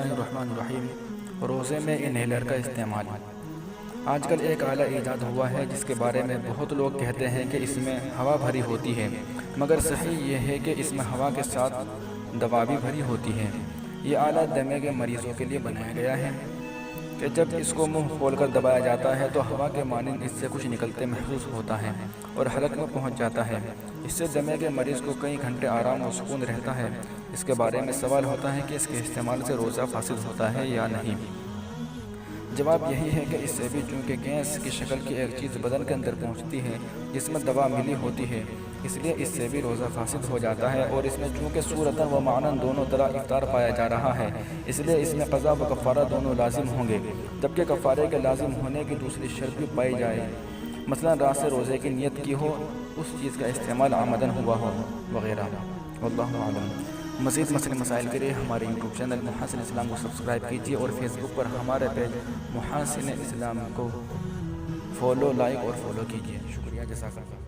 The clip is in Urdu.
اللہ الرحمن الرحیم۔ روزے میں انہیلر کا استعمال۔ آج کل ایک آلہ ایجاد ہوا ہے جس کے بارے میں بہت لوگ کہتے ہیں کہ اس میں ہوا بھری ہوتی ہے، مگر صحیح یہ ہے کہ اس میں ہوا کے ساتھ دوا بھی بھری ہوتی ہے۔ یہ آلہ دمے کے مریضوں کے لیے بنایا گیا ہے کہ جب اس کو منہ کھول کر دبایا جاتا ہے تو ہوا کے مانند اس سے کچھ نکلتے محسوس ہوتا ہے اور حلق میں پہنچ جاتا ہے۔ اس سے دمے کے مریض کو کئی گھنٹے آرام اور سکون رہتا ہے۔ اس کے بارے میں سوال ہوتا ہے کہ اس کے استعمال سے روزہ فاسد ہوتا ہے یا نہیں۔ جواب یہی ہے کہ اس سے بھی چونکہ گیس کی شکل کی ایک چیز بدن کے اندر پہنچتی ہے جس میں دوا ملی ہوتی ہے، اس لیے اس سے بھی روزہ فاسد ہو جاتا ہے، اور اس میں چونکہ صورتاً و معناً دونوں طرح افطار پایا جا رہا ہے، اس لیے اس میں قضا و کفارہ دونوں لازم ہوں گے، جبکہ کفارے کے لازم ہونے کی دوسری شرط بھی پائی جائے، مثلا رات سے روزے کی نیت کی ہو، اس چیز کا استعمال عمدن ہوا ہو وغیرہ۔ واللہ اعلم۔ مزید مسئلے مسائل کے لیے ہمارے یوٹیوب چینل محاسن اسلام کو سبسکرائب کیجیے اور فیس بک پر ہمارے پیج محاسن اسلام کو لائک اور فالو کیجیے۔ شکریہ، جزاک اللہ۔